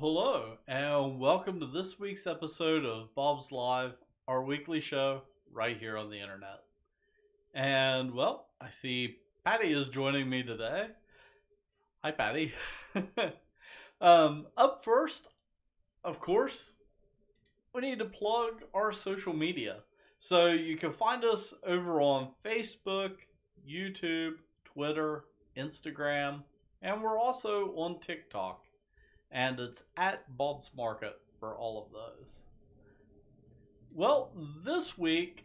Hello, and welcome to this week's episode of Bob's Live, our weekly show right here on the internet. And well, I see Patty is joining me today. Hi, Patty. Up first, of course, we need to plug our social media. So you can find us over on Facebook, YouTube, Twitter, Instagram, and we're also on TikTok. And it's at Bob's Market for all of those. Well, this week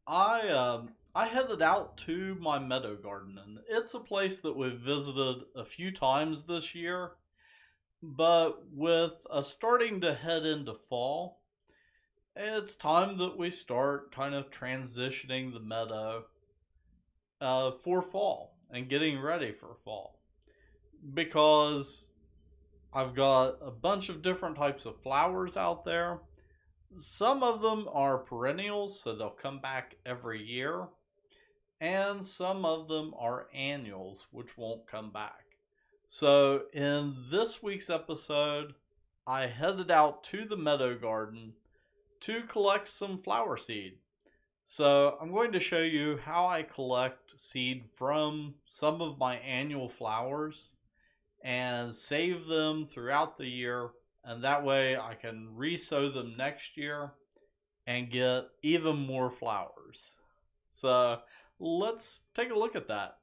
I headed out to my meadow garden, and it's a place that we've visited a few times this year. But with us starting to head into fall, it's time that we start kind of transitioning the meadow for fall and getting ready for fall. Because I've got a bunch of different types of flowers out there. Some of them are perennials, so they'll come back every year. And some of them are annuals, which won't come back. So, in this week's episode, I headed out to the meadow garden to collect some flower seed. So, I'm going to show you how I collect seed from some of my annual flowers and save them throughout the year, and that way I can resow them next year and get even more flowers. So let's take a look at that.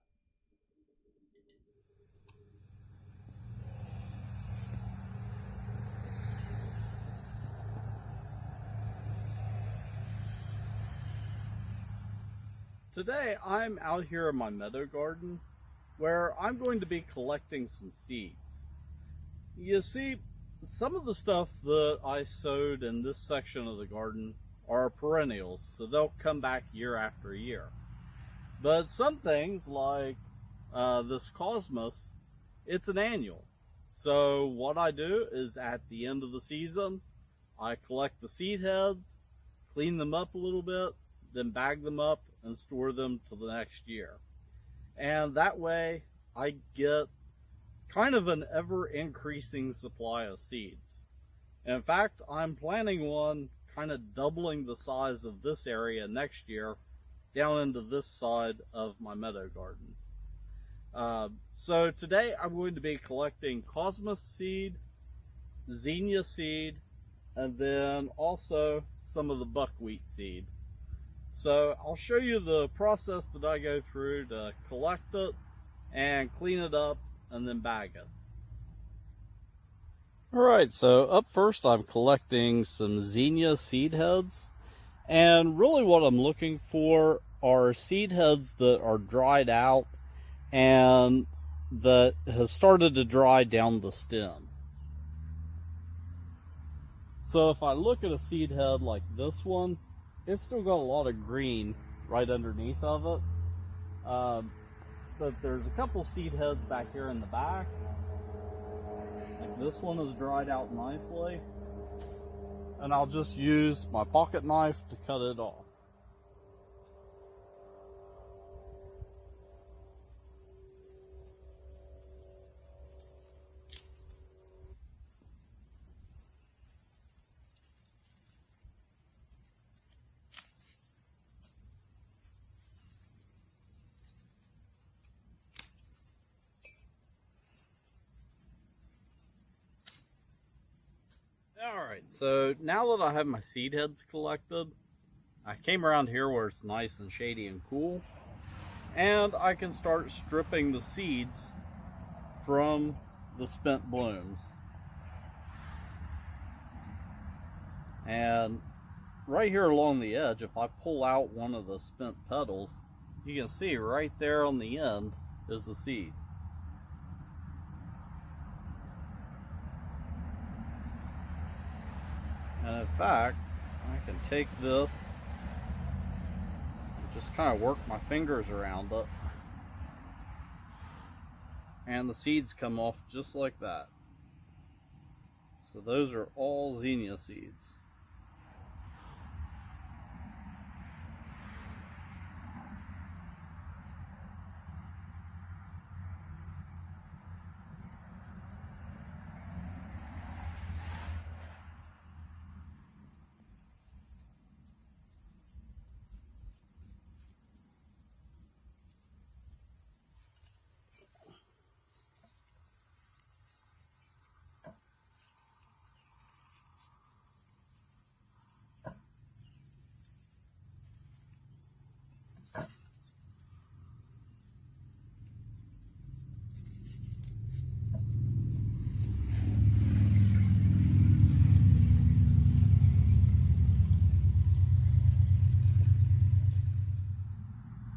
Today I'm out here in my meadow garden where I'm going to be collecting some seeds. You see, some of the stuff that I sowed in this section of the garden are perennials, so they'll come back year after year. But some things, like this cosmos, it's an annual. So what I do is at the end of the season, I collect the seed heads, clean them up a little bit, then bag them up and store them till the next year. And that way I get kind of an ever-increasing supply of seeds. In fact, I'm planning on kind of doubling the size of this area next year down into this side of my meadow garden. So today I'm going to be collecting cosmos seed, zinnia seed, and then also some of the buckwheat seed. So I'll show you the process that I go through to collect it and clean it up and then bag it. Alright, so up first I'm collecting some zinnia seed heads, and really what I'm looking for are seed heads that are dried out and that has started to dry down the stem. So if I look at a seed head like this one, it's still got a lot of green right underneath of it. But there's a couple seed heads back here in the back. Like this one is dried out nicely. And I'll just use my pocket knife to cut it off. Alright, so now that I have my seed heads collected, I came around here where it's nice and shady and cool, and I can start stripping the seeds from the spent blooms. And right here along the edge, if I pull out one of the spent petals, you can see right there on the end is the seed. And in fact, I can take this and just kind of work my fingers around it, and the seeds come off just like that. So those are all zinnia seeds.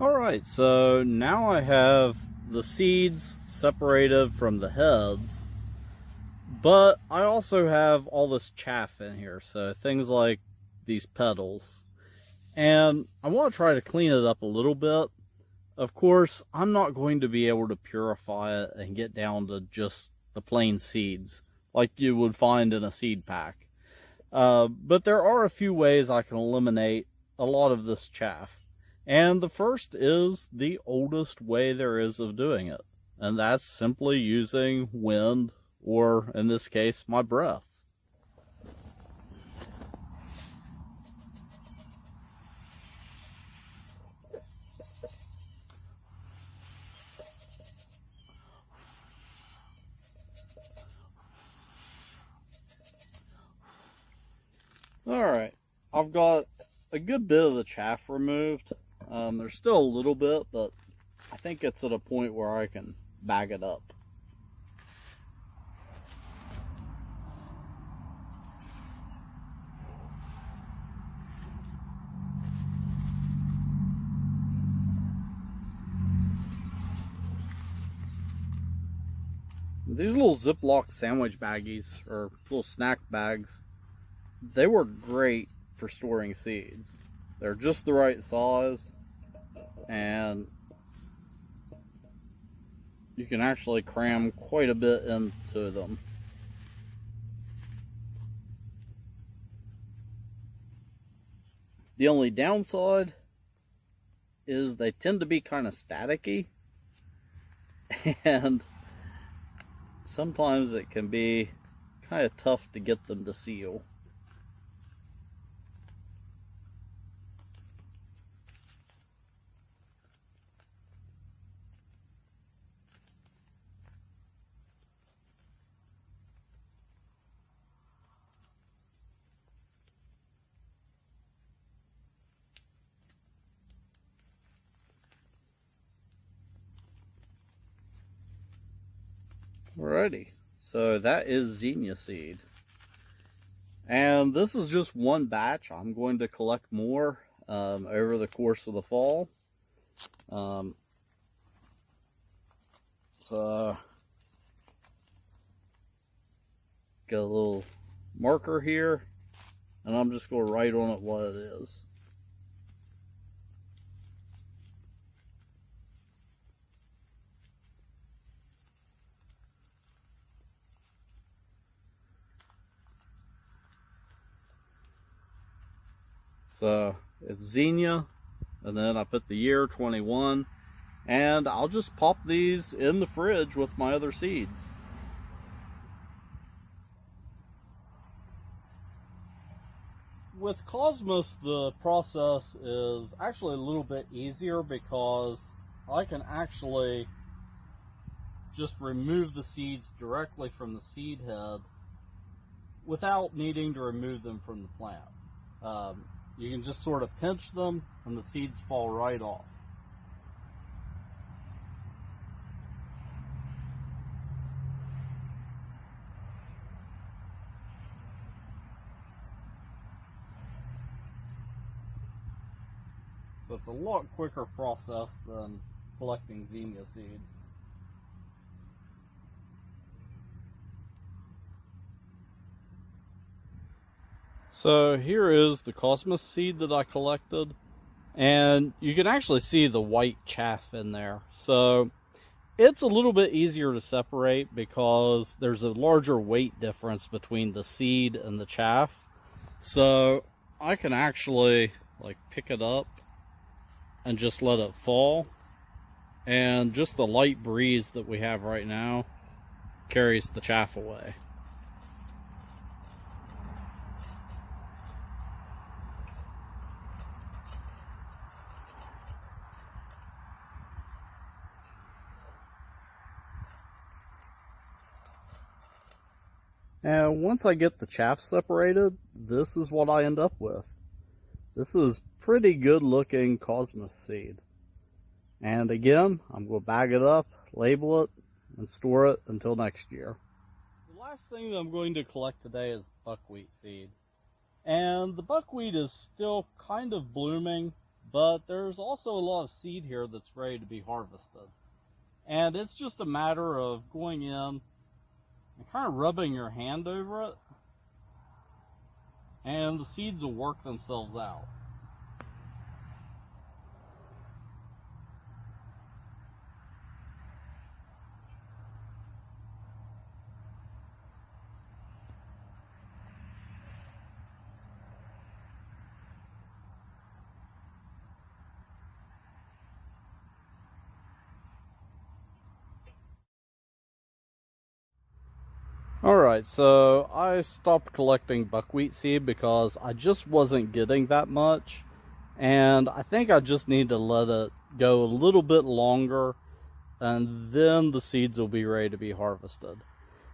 Alright, so now I have the seeds separated from the heads, but I also have all this chaff in here, so things like these petals. And I want to try to clean it up a little bit. Of course, I'm not going to be able to purify it and get down to just the plain seeds like you would find in a seed pack. But there are a few ways I can eliminate a lot of this chaff. And the first is the oldest way there is of doing it. And that's simply using wind, or in this case, my breath. Alright, I've got a good bit of the chaff removed. There's still a little bit, but I think it's at a point where I can bag it up. These little Ziploc sandwich baggies, or little snack bags, they were great for storing seeds. They're just the right size, and you can actually cram quite a bit into them. The only downside is they tend to be kind of staticky, and sometimes it can be kind of tough to get them to seal. Alrighty, so that is zinnia seed. And this is just one batch. I'm going to collect more over the course of the fall. So, got a little marker here, and I'm just going to write on it what it is. So it's zinnia, and then I put the year 21, and I'll just pop these in the fridge with my other seeds. With Cosmos, the process is actually a little bit easier because I can actually just remove the seeds directly from the seed head without needing to remove them from the plant. You can just sort of pinch them and the seeds fall right off. So it's a lot quicker process than collecting zinnia seeds. So here is the Cosmos seed that I collected, and you can actually see the white chaff in there. So it's a little bit easier to separate because there's a larger weight difference between the seed and the chaff. So I can actually like pick it up and just let it fall, and just the light breeze that we have right now carries the chaff away. And once I get the chaff separated, this is what I end up with. This is pretty good looking Cosmos seed. And again, I'm going to bag it up, label it, and store it until next year. The last thing that I'm going to collect today is buckwheat seed. And the buckwheat is still kind of blooming, but there's also a lot of seed here that's ready to be harvested. And it's just a matter of going in and kind of rubbing your hand over it, and the seeds will work themselves out. Alright, so I stopped collecting buckwheat seed because I just wasn't getting that much, and I think I just need to let it go a little bit longer, and then the seeds will be ready to be harvested.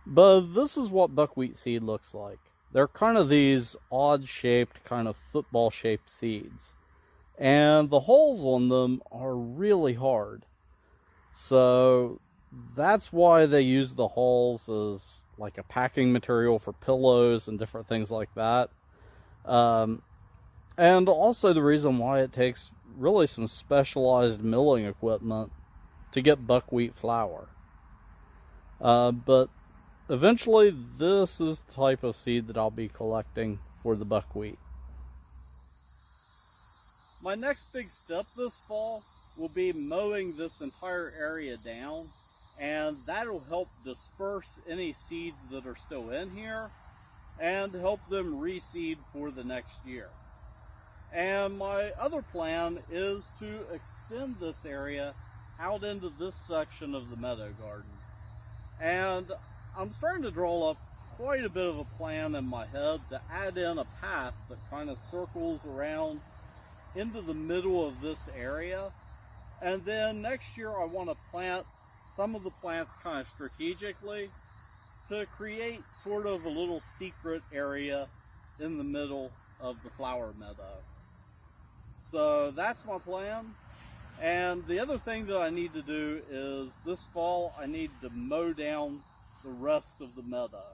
But this is what buckwheat seed looks like. They're kind of these odd-shaped, kind of football-shaped seeds, and the holes on them are really hard. So that's why they use the hulls as like a packing material for pillows and different things like that. Um, and also the reason why it takes really some specialized milling equipment to get buckwheat flour. But eventually this is the type of seed that I'll be collecting for the buckwheat. My next big step this fall will be mowing this entire area down, and that'll help disperse any seeds that are still in here and help them reseed for the next year. And my other plan is to extend this area out into this section of the meadow garden. And I'm starting to draw up quite a bit of a plan in my head to add in a path that kind of circles around into the middle of this area. And then next year I want to plant some of the plants kind of strategically to create sort of a little secret area in the middle of the flower meadow. So that's my plan. And the other thing that I need to do is this fall I need to mow down the rest of the meadow.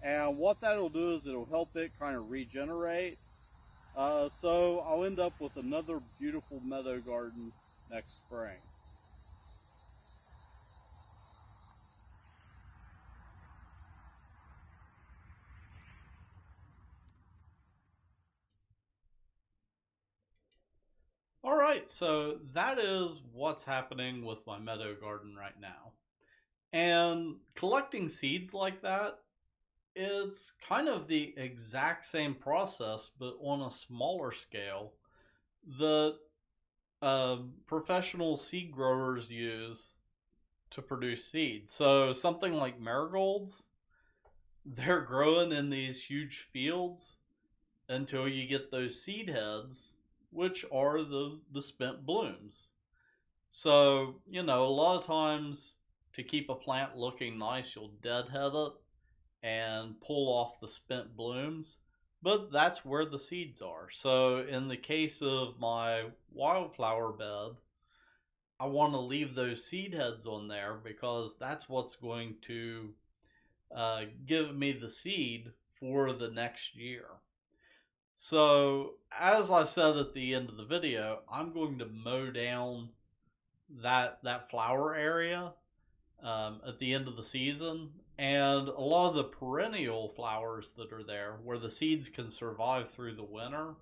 And what that'll do is it'll help it kind of regenerate. So I'll end up with another beautiful meadow garden next spring. Alright, so that is what's happening with my meadow garden right now. And collecting seeds like that, it's kind of the exact same process, but on a smaller scale that professional seed growers use to produce seeds. So something like marigolds, they're growing in these huge fields until you get those seed heads, which are the spent blooms. So, you know, a lot of times to keep a plant looking nice, you'll deadhead it and pull off the spent blooms, but that's where the seeds are. So in the case of my wildflower bed, I want to leave those seed heads on there because that's what's going to give me the seed for the next year. So as I said at the end of the video, I'm going to mow down that flower area at the end of the season, and a lot of the perennial flowers that are there where the seeds can survive through the winter,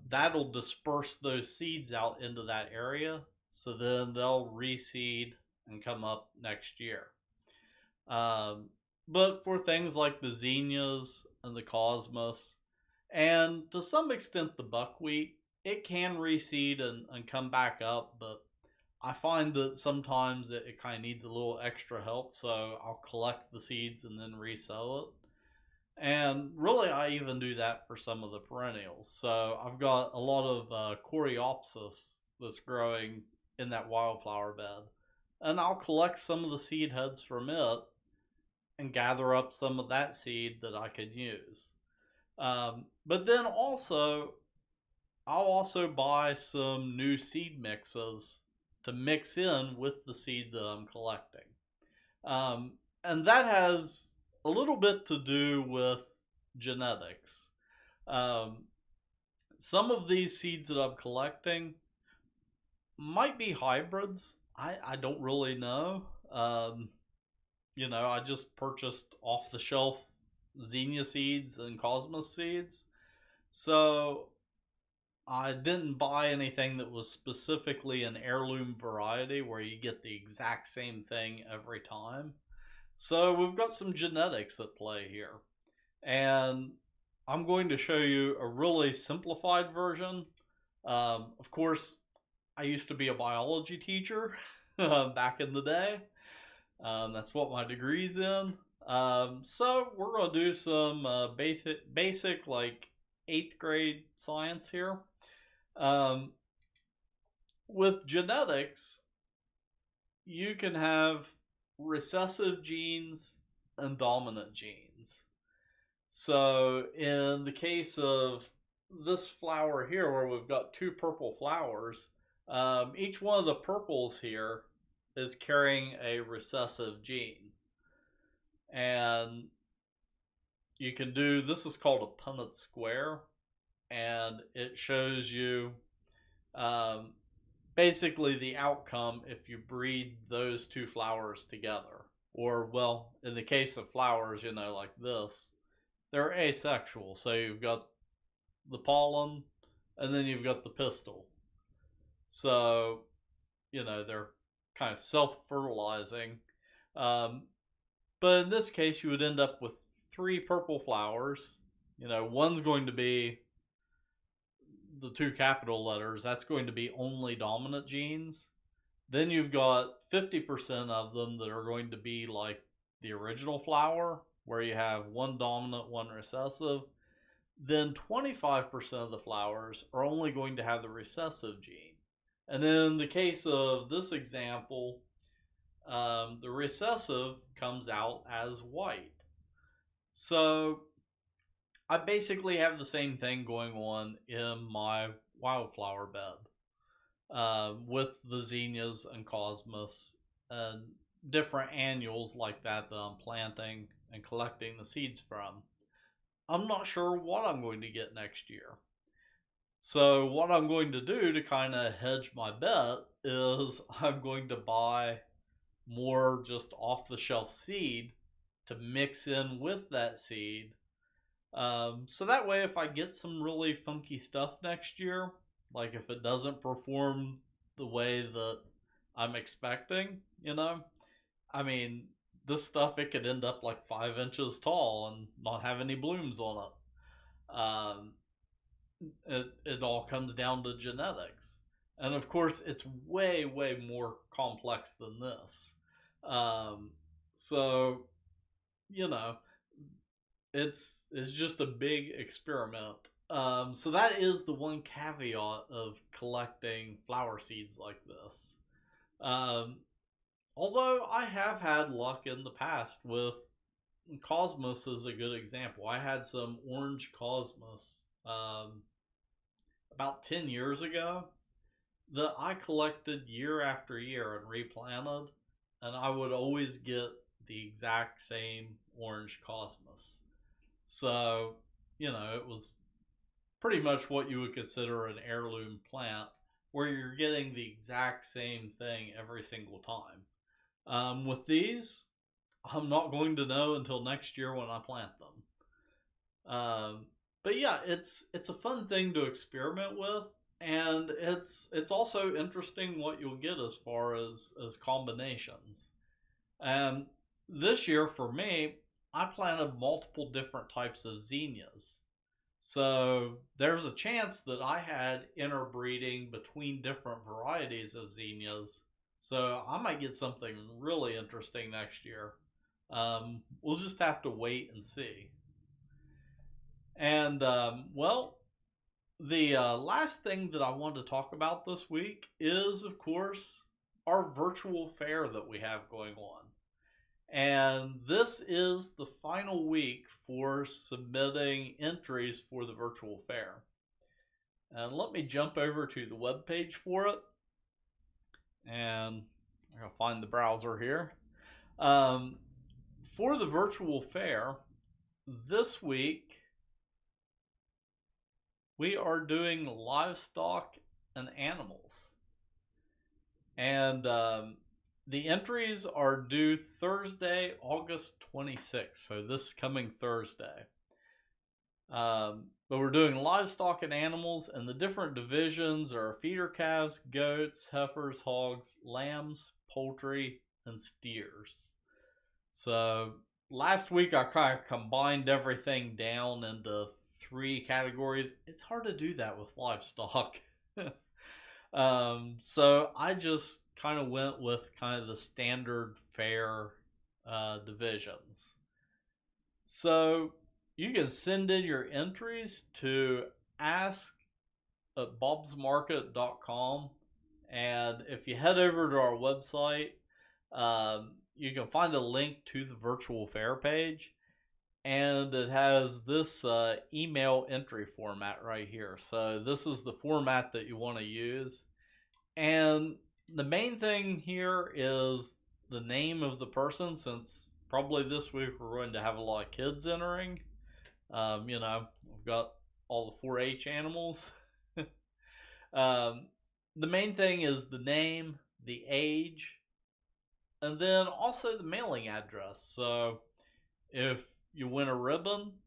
that'll disperse those seeds out into that area, so then they'll reseed and come up next year. But for things like the zinnias and the cosmos, and to some extent the buckwheat, it can reseed and come back up, but I find that sometimes it kind of needs a little extra help, so I'll collect the seeds and then resell it. And really, I even do that for some of the perennials. So I've got a lot of Coreopsis that's growing in that wildflower bed, and I'll collect some of the seed heads from it and gather up some of that seed that I could use. But then also, I'll also buy some new seed mixes to mix in with the seed that I'm collecting. And that has a little bit to do with genetics. Um, Some of these seeds that I'm collecting might be hybrids. I don't really know. I just purchased off the shelf Xenia seeds and Cosmos seeds. So I didn't buy anything that was specifically an heirloom variety where you get the exact same thing every time. So we've got some genetics at play here. And I'm going to show you a really simplified version. Of course, I used to be a biology teacher back in the day. That's what my degree's in. So we're going to do some basic like 8th grade science here. With genetics, you can have recessive genes and dominant genes. So in the case of this flower here, where we've got 2 purple flowers, each one of the purples here is carrying a recessive gene. And you can do, this is called a Punnett square, and it shows you basically the outcome if you breed those 2 flowers together. Or, well, in the case of flowers, like this, they're asexual. So you've got the pollen, and then you've got the pistil. So, they're kind of self-fertilizing. But in this case, you would end up with 3 purple flowers. One's going to be the 2 capital letters. That's going to be only dominant genes. Then you've got 50% of them that are going to be like the original flower, where you have 1 dominant, 1 recessive. Then 25% of the flowers are only going to have the recessive gene. And then in the case of this example, the recessive comes out as white. So I basically have the same thing going on in my wildflower bed with the zinnias and cosmos and different annuals like that I'm planting and collecting the seeds from. I'm not sure what I'm going to get next year. So what I'm going to do to kind of hedge my bet is I'm going to buy more just off the shelf seed to mix in with that seed. So that way, if I get some really funky stuff next year, like if it doesn't perform the way that I'm expecting, I mean, this stuff, it could end up like 5 inches tall and not have any blooms on it. It all comes down to genetics. And of course, it's way, way more complex than this. So, you know, it's just a big experiment. So that is the one caveat of collecting flower seeds like this. Um, Although I have had luck in the past with Cosmos is a good example. I had some orange Cosmos about 10 years ago that I collected year after year and replanted, and I would always get the exact same orange Cosmos. So, it was pretty much what you would consider an heirloom plant, where you're getting the exact same thing every single time. With these, I'm not going to know until next year when I plant them. But yeah, it's a fun thing to experiment with, and it's also interesting what you'll get as far as combinations. And this year for me, I planted multiple different types of zinnias. So there's a chance that I had interbreeding between different varieties of zinnias. So I might get something really interesting next year. We'll just have to wait and see. And, well, the last thing that I want to talk about this week is, of course, our virtual fair that we have going on. And this is the final week for submitting entries for the virtual fair. And let me jump over to the web page for it. And I'm going to find the browser here. For the virtual fair, this week, we are doing livestock and animals. And the entries are due Thursday, August 26th. So this coming Thursday. But we're doing livestock and animals, and the different divisions are feeder calves, goats, heifers, hogs, lambs, poultry, and steers. So last week I kind of combined everything down into 3 categories. It's hard to do that with livestock. So I just kind of went with kind of the standard fare divisions. So you can send in your entries to ask@bobsmarket.com. And if you head over to our website, you can find a link to the virtual fair page. And it has this email entry format right here. So this is the format that you want to use. And the main thing here is the name of the person, since probably this week we're going to have a lot of kids entering. We've got all the 4-H animals. The main thing is the name, the age, and then also the mailing address. So if you win a ribbon,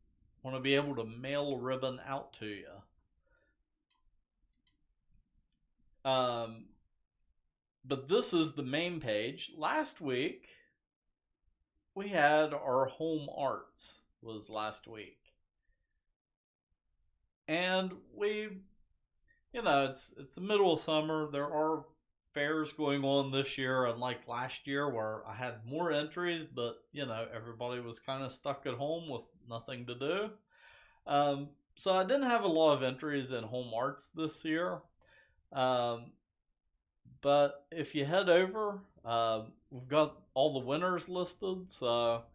want to be able to mail a ribbon out to you. But this is the main page. Last week we had our home arts was last week. And it's the middle of summer. There are fairs going on this year, unlike last year where I had more entries, but everybody was kind of stuck at home with nothing to do. So I didn't have a lot of entries in home arts this year. But if you head over, we've got all the winners listed. So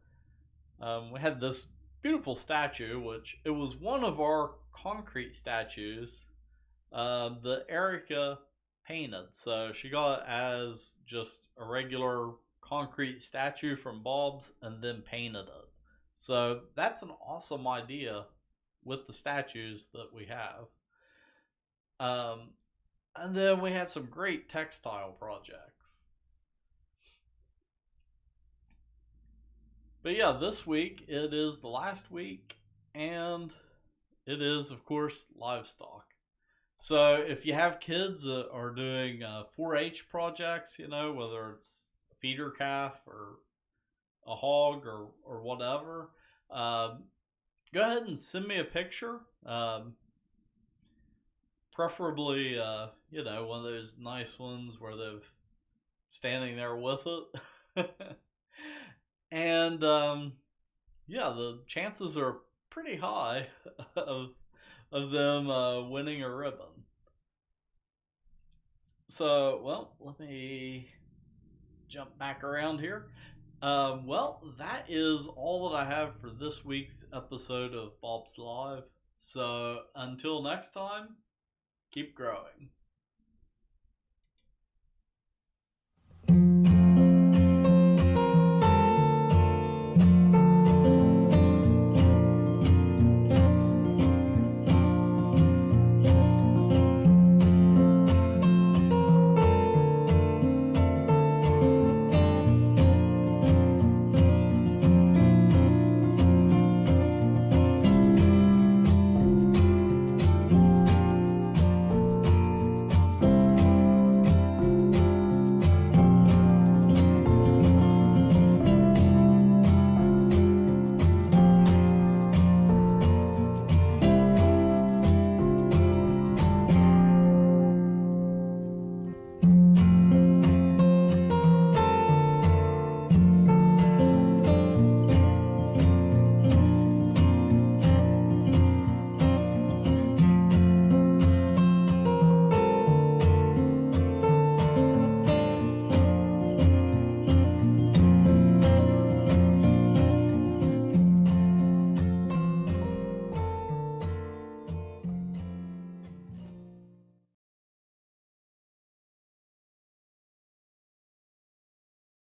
we had this beautiful statue, which it was one of our concrete statues that Erica painted. So she got it as just a regular concrete statue from Bob's and then painted it. So that's an awesome idea with the statues that we have. And then we had some great textile projects. But yeah, this week it is the last week, and it is, of course, livestock. So if you have kids that are doing 4-H projects, whether it's a feeder calf or a hog or whatever, go ahead and send me a picture. Preferably, one of those nice ones where they've standing there with it. And the chances are pretty high of them winning a ribbon. So, let me jump back around here. That is all that I have for this week's episode of Bob's Live. So until next time, keep growing.